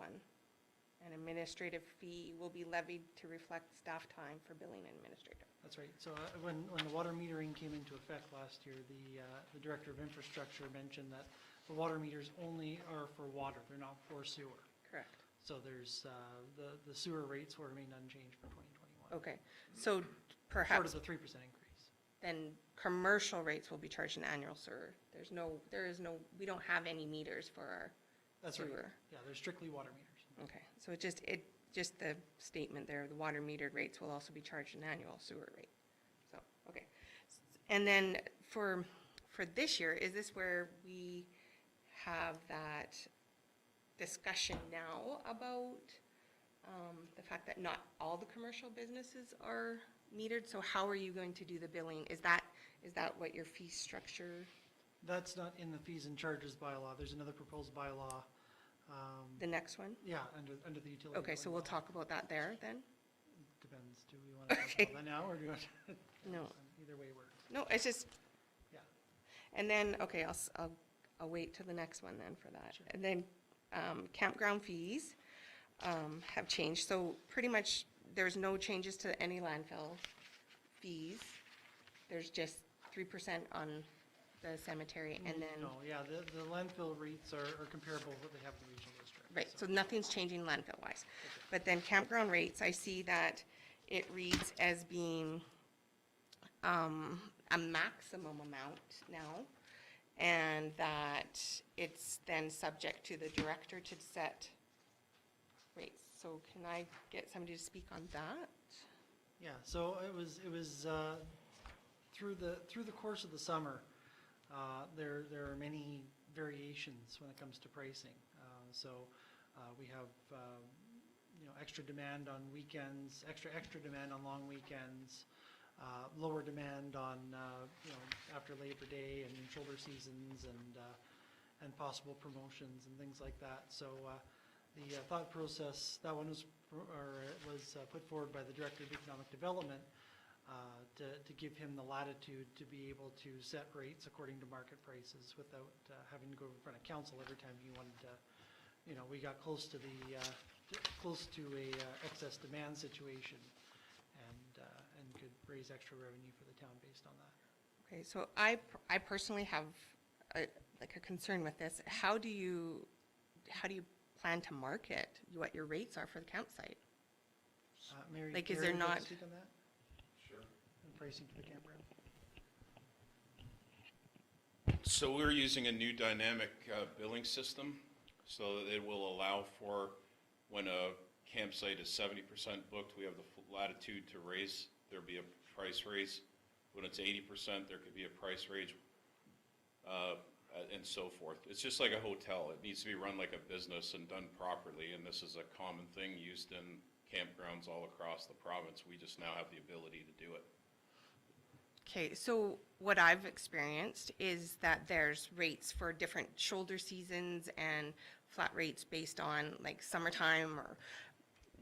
An administrative fee will be levied to reflect staff time for billing and administrative. That's right. So when the water metering came into effect last year, the Director of Infrastructure mentioned that the water meters only are for water, they're not for sewer. Correct. So there's, the sewer rates will remain unchanged for 2021. Okay, so Short perhaps of the 3% increase. then commercial rates will be charged an annual sewer. We don't have any meters for our That's right. sewer. Yeah, they're strictly water meters. Okay, so just the statement there, the water metered rates will also be charged an annual sewer rate. So, okay. And then for this year, is this where we have that discussion now about the fact that not all the commercial businesses are metered? So how are you going to do the billing? Is that what your fee structure, That's not in the fees and charges bylaw. There's another proposed bylaw. the next one? Yeah, under the utility. Okay, so billing we'll bylaw. talk about that there then? Depends. Do we want to talk Okay. about that now, or do you want to? No. Either way works. No, it's just, Yeah. and then, okay, I'll wait till the next one then for that. Sure. And then campground fees have changed, so pretty much there's no changes to any landfill fees. There's just 3% on the cemetery, and then, No, yeah, the landfill rates are comparable with what they have in the regional district. right, so nothing's changing landfill-wise. But then campground rates, I see that it reads as being a maximum amount now, and that it's then subject to the director to set rates. So can I get somebody to speak on that? Yeah, so it was through the course of the summer, there are many variations when it comes to pricing. So we have, extra demand on weekends, extra demand on long weekends, lower demand on, after Labor Day and shoulder seasons and possible promotions and things like that. So the thought process, that one was put forward by the Director of Economic Development to give him the latitude to be able to set rates according to market prices without having to go in front of council every time he wanted to, we got close to a excess demand situation and could raise extra revenue for the town based on that. Okay, so I personally have a concern with this. How do you plan to market what your rates are for the campsite? Mary, Like, is Gary, there would you not- speak on that? Sure. And pricing for the campground? So we're using a new dynamic billing system so that it will allow for when a campsite is 70% booked, we have the latitude to raise. There'll be a price raise. When it's 80%, there could be a price raise, and so forth. It's just like a hotel. It needs to be run like a business and done properly, and this is a common thing used in campgrounds all across the province. We just now have the ability to do it. Okay, so what I've experienced is that there's rates for different shoulder seasons and flat rates based on like summertime or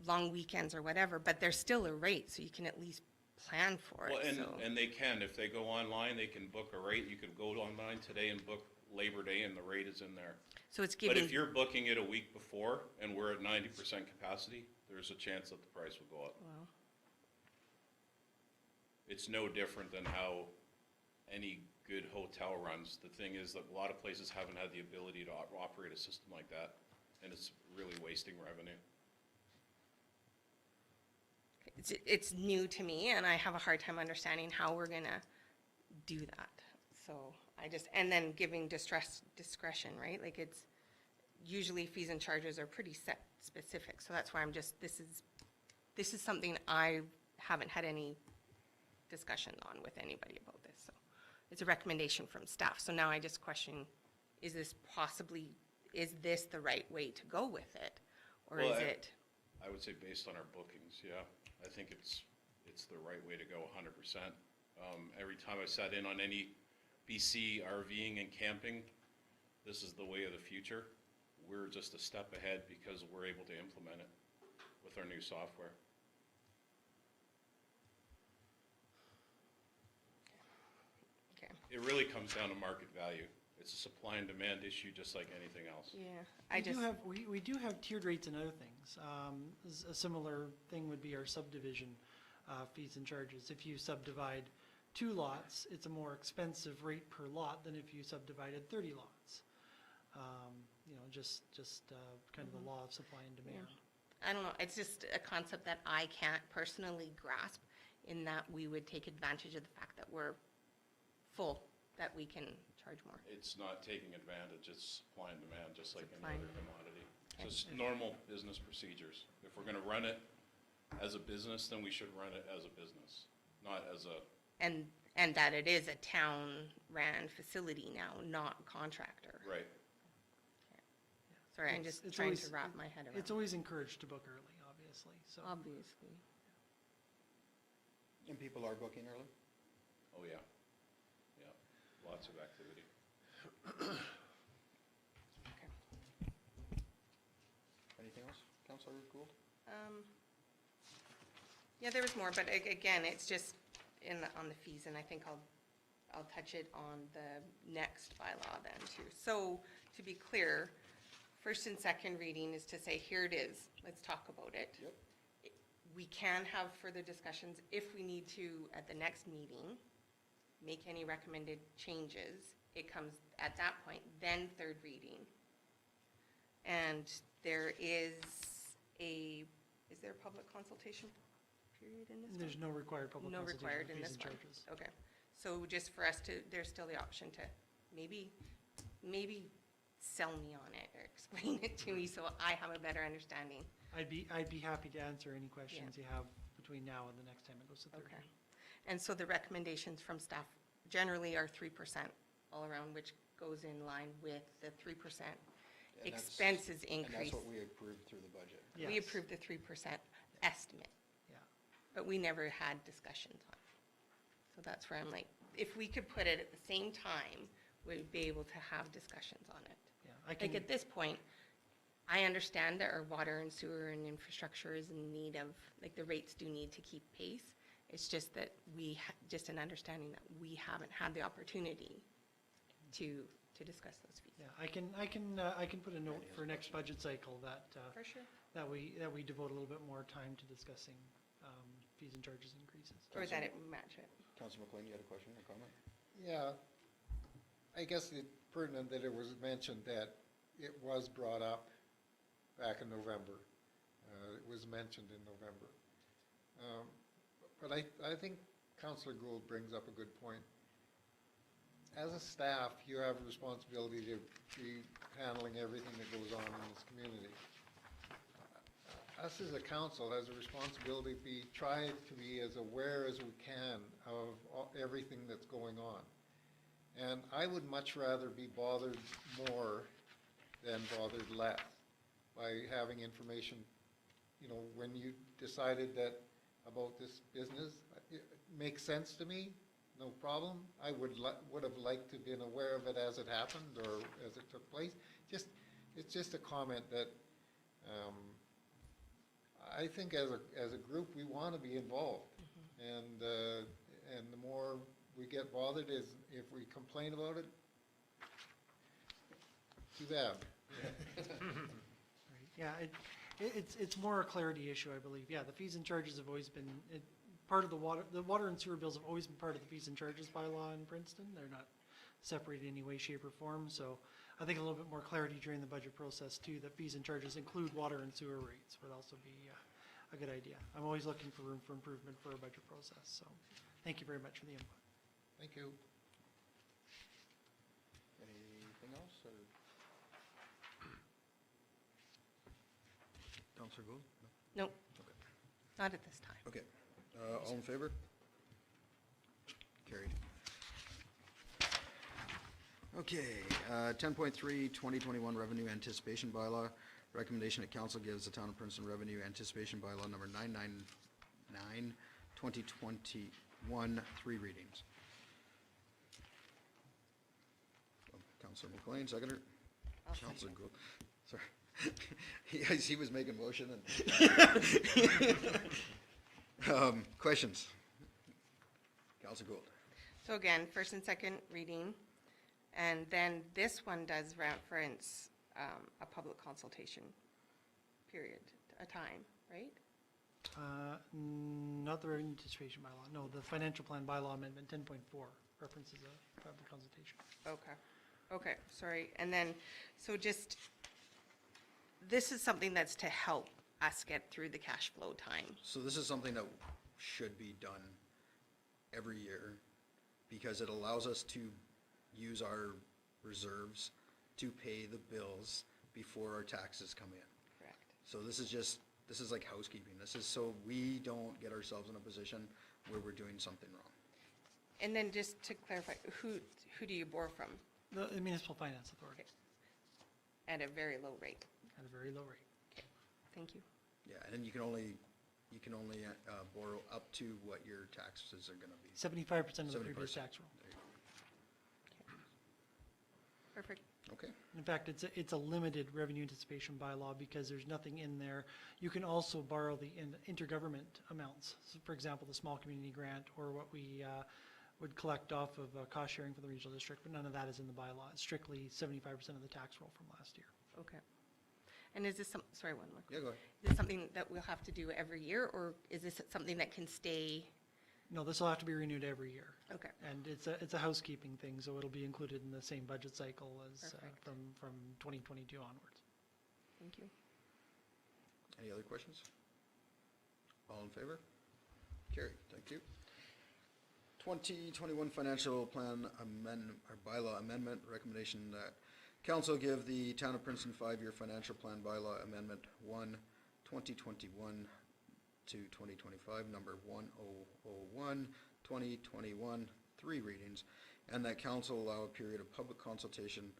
long weekends or whatever, but there's still a rate, so you can at least plan for Well, it, so. and they can, if they go online, they can book a rate. You could go online today and book Labor Day and the rate is in there. So it's But giving, if you're booking it a week before and we're at 90% capacity, there's a chance that the price will go up. well, It's no different than how any good hotel runs. The thing is that a lot of places haven't had the ability to operate a system like that, and it's really wasting revenue. it's new to me, and I have a hard time understanding how we're gonna do that. So I just, and then giving discretion, right? Like it's, usually fees and charges are pretty set specific, so that's why I'm just, this is something I haven't had any discussion on with anybody about this, so. It's a recommendation from staff, so now I just question, is this the right way to go with it? Or Well, is it, I would say based on our bookings, yeah. I think it's the right way to go 100%. Every time I sat in on any BC RVing and camping, this is the way of the future. We're just a step ahead because we're able to implement it with our new software. okay, It really comes down to market value. It's a supply and demand issue just like anything else. yeah, I just. We do have tiered rates and other things. A similar thing would be our subdivision fees and charges. If you subdivide 2 lots, it's a more expensive rate per lot than if you subdivided 30 lots. Just kind of the law of supply and demand. I don't know, it's just a concept that I can't personally grasp, in that we would take advantage of the fact that we're full, that we can charge more. It's not taking advantage, it's supply and demand, just like Supply any and other commodity. Okay. Just normal business procedures. If we're gonna run it as a business, then we should run it as a business, not as a, And that it is a town-ran facility now, not contractor. right. Sorry, I'm It's- just it's trying always- to wrap my head around It's it. always encouraged to book early, obviously, so. Obviously. And people are booking early? Oh, yeah. Yeah, lots of activity. Anything else, Councillor Gould? Yeah, there was more, but again, it's just on the fees, and I think I'll touch it on the next bylaw then too. So, to be clear, first and second reading is to say, here it is, let's talk about it. Yep. We can have further discussions if we need to at the next meeting, make any recommended changes. It comes at that point, then third reading. And there is there a public consultation period in this one? There's no required public No consultation required on in fees this and one. charges. Okay, so just for us to, there's still the option to maybe sell me on it or explain it to me so I have a better understanding. I'd be happy to answer any questions you have between now and the next time it goes to third Okay. reading. And so the recommendations from staff generally are 3% all around, which goes in line with the 3% And that's- expenses And increase. that's what we approved through the budget. We Yes. approved the 3% estimate, Yeah. but we never had discussions on it. So that's where I'm like, if we could put it at the same time, we'd be able to have discussions on it. Yeah, I Like can, at this point, I understand that our water and sewer and infrastructure is in need of, like the rates do need to keep pace. It's just that just an understanding that we haven't had the opportunity to discuss those fees. yeah, I can put a note for next budget cycle that, For sure. that we devote a little bit more time to discussing, fees and charges increases. Or that it match it. Councilor McLean, you had a question or comment? Yeah, I guess it's pertinent that it was mentioned that it was brought up back in November. It was mentioned in November. But I think Councilor Gould brings up a good point. As a staff, you have a responsibility to be handling everything that goes on in this community. Us as a council has a responsibility to try to be as aware as we can of everything that's going on. And I would much rather be bothered more than bothered less by having information. You know, when you decided that about this business, it makes sense to me, no problem. I would have liked to have been aware of it as it happened or as it took place. It's just a comment that I think as a group, we want to be involved. And the more we get bothered is if we complain about it, too bad. Right, yeah, it's more a clarity issue, I believe. Yeah, the fees and charges have always been, part of the water and sewer bills have always been part of the fees and charges bylaw in Princeton. They're not separated in any way, shape, or form, so I think a little bit more clarity during the budget process too, that fees and charges include water and sewer rates would also be a good idea. I'm always looking for room for improvement for our budget process, so thank you very much for the input. Thank you. Anything else, or? Councilor Gould? No? Nope. Okay. Not at this time. Okay. All in favor? Carried. Okay, 10.3, 2021 Revenue Anticipation Bylaw. Recommendation that council gives the Town of Princeton Revenue Anticipation Bylaw number 999, 2021, 3 readings. Councilor McLean, seconder. I'll Councilor second. Gould, sorry. He was making motion and. Questions? Councilor Gould. So again, first and second reading, and then this one does reference a public consultation period, a time, right? Not the revenue anticipation bylaw, no, the financial plan bylaw amendment 10.4 references a public consultation. Okay, sorry. And then, so just, this is something that's to help us get through the cash flow time. So this is something that should be done every year because it allows us to use our reserves to pay the bills before our taxes come in. Correct. So this is like housekeeping. This is so we don't get ourselves in a position where we're doing something wrong. And then just to clarify, who do you borrow from? The Municipal Finance Authority, At a very low rate. at a very low rate. Okay, thank you. Yeah, and then you can only borrow up to what your taxes are gonna be. 75% of the 70%. previous tax roll. There you Perfect. go. Okay, In fact, it's a limited revenue anticipation bylaw because there's nothing in there. You can also borrow the intergovernment amounts. So for example, the small community grant or what we would collect off of cost sharing for the regional district, but none of that is in the bylaw. It's strictly 75% of the tax roll from last year. Okay. And is this sorry, one more. yeah, go ahead. Is this something that we'll have to do every year, or is this something that can stay No, this will have to be renewed every year. Okay. And it's a housekeeping thing, so it'll be included in the same budget cycle as Perfect. from 2022 onwards. Thank you. Any other questions? All in favor? Carried, thank you. 2021 financial plan amendment, or bylaw amendment, recommendation that council give the Town of Princeton 5-year financial plan bylaw amendment 1, 2021 to 2025, number 1001, 2021, 3 readings, and that council allow a period of public consultation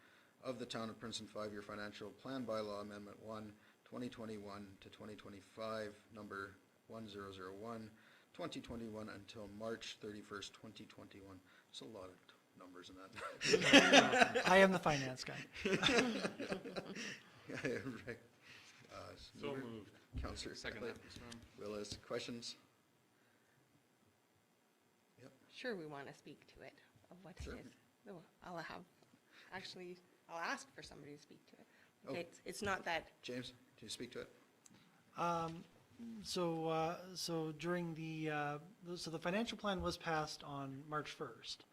of the Town of Princeton 5-year financial plan bylaw amendment 1, 2021 to 2025, number 1001, 2021 until March 31st, 2021. It's a lot of numbers in that. I am the finance guy. Right. So moved. Councillor Second Elliott, that, Mr. Chairman. Willis, questions? Sure, we want to speak to it, of what it Sure. is. No, I'll ask for somebody to speak to it. Oh. It's not that, James, can you speak to it? So during so the financial plan was passed on March 1st.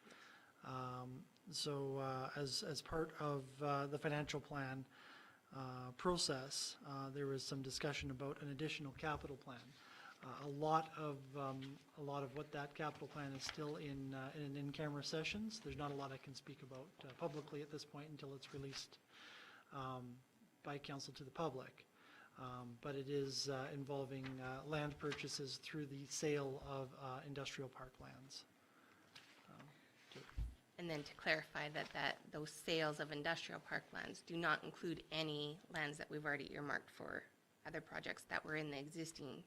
As part of the financial plan process, there was some discussion about an additional capital plan. A lot of what that capital plan is still in in-camera sessions. There's not a lot I can speak about publicly at this point until it's released by council to the public. But it is involving land purchases through the sale of industrial park lands. and then to clarify that those sales of industrial park lands do not include any lands that we've already earmarked for other projects that were in the existing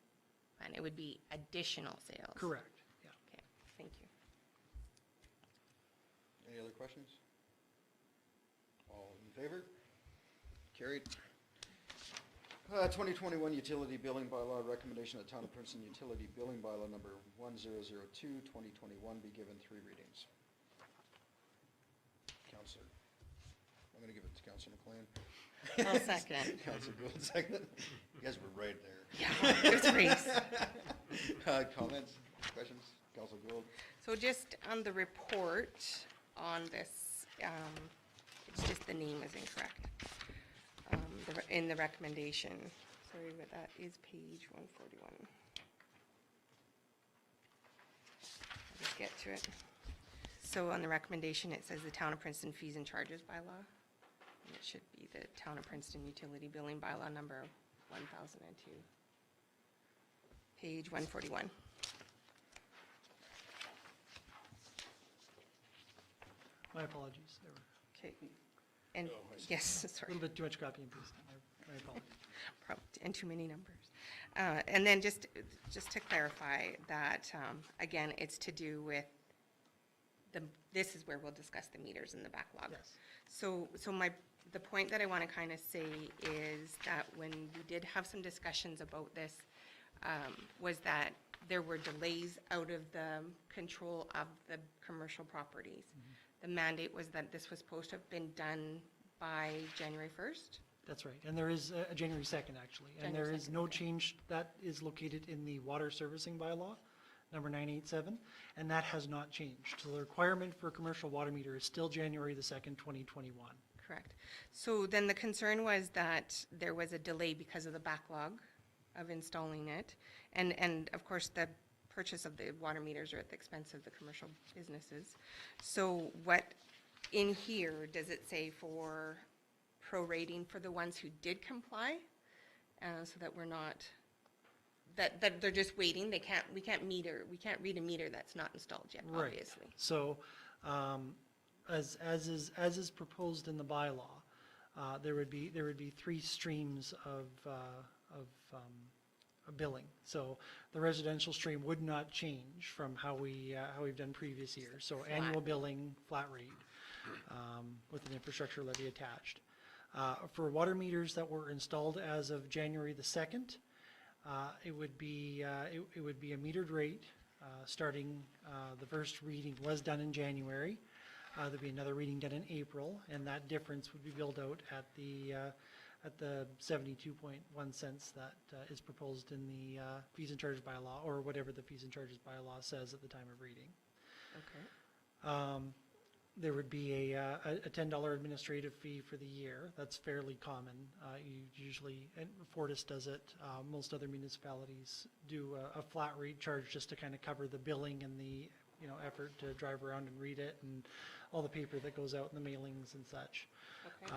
plan. It would be additional sales. Correct, yeah. Okay, thank you. Any other questions? All in favor? Carried. 2021 utility billing bylaw recommendation that Town of Princeton utility billing bylaw number 1002, 2021 be given 3 readings. Counselor, I'm going to give it to Counselor McLean. I'll second. Counselor Gould, second. You guys were right there. Yeah, it was race. Comments, questions? Counselor Gould? So just on the report on this, it's just the name is incorrect. In the recommendation, sorry, but that is page 141. I'll just get to it. So on the recommendation, it says the Town of Princeton Fees and Charges bylaw. And it should be the Town of Princeton Utility Billing bylaw number 1002. Page 141. My apologies, there were Okay. And, yes, a sorry. little bit too much copy and paste. My apologies. And too many numbers. And then just to clarify that, again, it's to do with this is where we'll discuss the meters in the backlog. Yes. So the point that I want to kind of say is that when we did have some discussions about this, was that there were delays out of the control of the commercial properties. The mandate was that this was supposed to have been done by January 1st. That's right, and there is a January 2nd, actually. And January there is 2nd, no okay. change, that is located in the water servicing bylaw, number 987, and that has not changed. So the requirement for a commercial water meter is still January the 2nd, 2021. Correct. So then the concern was that there was a delay because of the backlog of installing it. And of course, the purchase of the water meters are at the expense of the commercial businesses. So what in here does it say for prorating for the ones who did comply? So that we're not, that they're just waiting, we can't read a meter that's not installed yet, Right. obviously. So, as is proposed in the bylaw, there would be 3 streams of billing. So the residential stream would not change from how we've done previous years. So annual billing, flat rate, with an infrastructure levy attached. For water meters that were installed as of January the 2nd, it would be a metered rate, starting, the first reading was done in January. There'd be another reading done in April, and that difference would be billed out at the at the 72.1 cents that is proposed in the fees and charges bylaw, or whatever the fees and charges bylaw says at the time of reading. Okay. There would be a $10 administrative fee for the year. That's fairly common. You usually, and Fortis does it, most other municipalities do a flat rate charge just to kind of cover the billing and the, you know, effort to drive around and read it and all the paper that goes out in the mailings and such. Okay.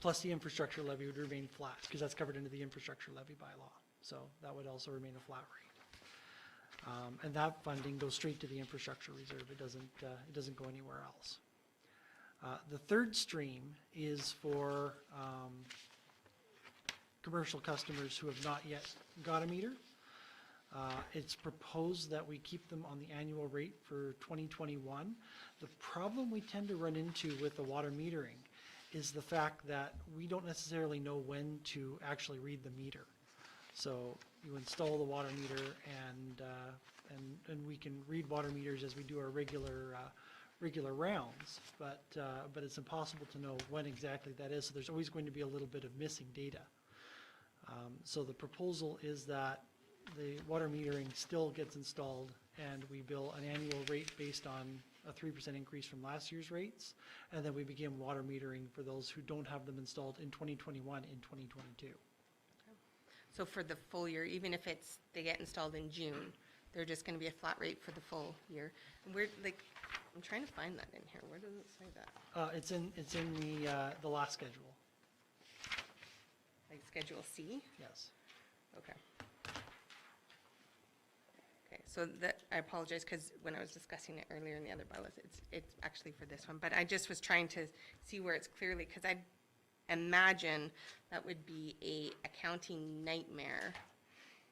Plus the infrastructure levy would remain flat because that's covered into the infrastructure levy bylaw. So that would also remain a flat rate. And that funding goes straight to the infrastructure reserve. It doesn't go anywhere else. The third stream is for commercial customers who have not yet got a meter. It's proposed that we keep them on the annual rate for 2021. The problem we tend to run into with the water metering is the fact that we don't necessarily know when to actually read the meter. So you install the water meter and we can read water meters as we do our regular rounds, but it's impossible to know when exactly that is. So there's always going to be a little bit of missing data. So the proposal is that the water metering still gets installed and we bill an annual rate based on a 3% increase from last year's rates, and then we begin water metering for those who don't have them installed in 2021 in 2022. So for the full year, even if they get installed in June, they're just gonna be a flat rate for the full year. And we're, like, I'm trying to find that in here. Where does it say that? It's in the last schedule, Like Schedule C? yes. Okay. Okay, so that, I apologize, because when I was discussing it earlier in the other bylaws, it's actually for this one, but I just was trying to see where it's clearly, because I imagine that would be a accounting nightmare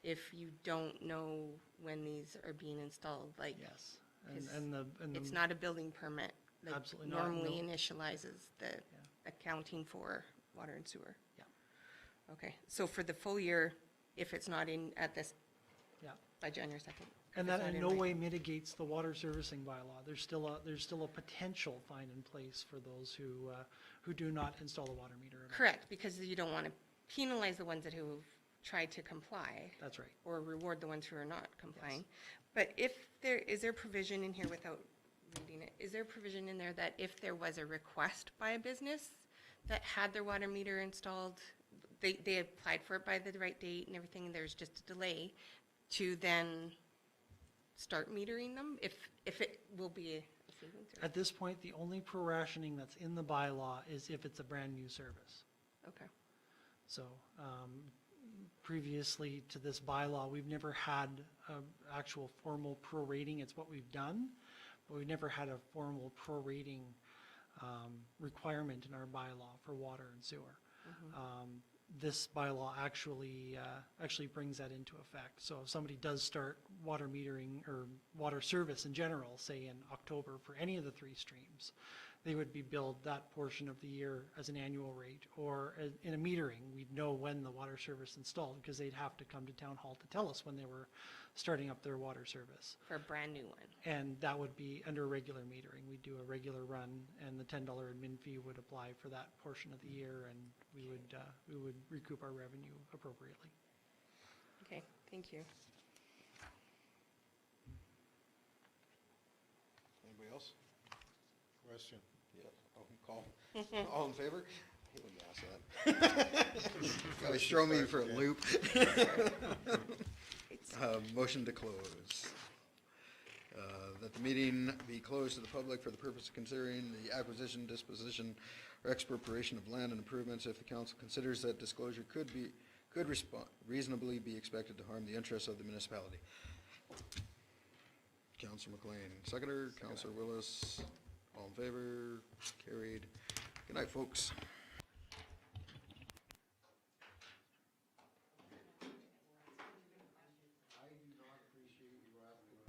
if you don't know when these are being installed, like. Yes, Because and the It's not a building permit. Like Absolutely not, normally no. initializes the accounting for water and sewer. Yeah. Okay, so for the full year, if it's not in at this, Yeah. by January 2nd. And if that it's not in in no writing. way mitigates the water servicing bylaw. There's still a potential fine in place for those who do not install a water meter at all. Correct, because you don't want to penalize the ones that who've tried to comply. That's right. Or reward the ones who are not complying. But is there provision in here, without reading it, is there provision in there that if there was a request by a business that had their water meter installed, they applied for it by the right date and everything, and there's just a delay, to then start metering them, if it will be a savings? Or- At this point, the only prorationing that's in the bylaw is if it's a brand-new service. Okay, So previously to this bylaw, we've never had an actual formal prorating. It's what we've done, but we've never had a formal prorating requirement in our bylaw for water and sewer. This bylaw actually brings that into effect. So if somebody does start water metering or water service in general, say in October for any of the three streams, they would be billed that portion of the year as an annual rate, or in a metering, we'd know when the water service installed, because they'd have to come to town hall to tell us when they were starting up their water service. for a brand new one. And that would be under regular metering. We'd do a regular run, and the $10 admin fee would apply for that portion of the year, and we would recoup our revenue appropriately. Okay, thank you. Anybody else? Question. Yeah, call. All in favor? I hate when you ask that. Guys, throw me for a loop. Motion to close. That the meeting be closed to the public for the purpose of considering the acquisition, disposition, or expropriation of land and improvements if the council considers that disclosure could reasonably be expected to harm the interests of the municipality. Councilor McLean, seconder. Councilor Willis, all in favor? Carried. Good night, folks.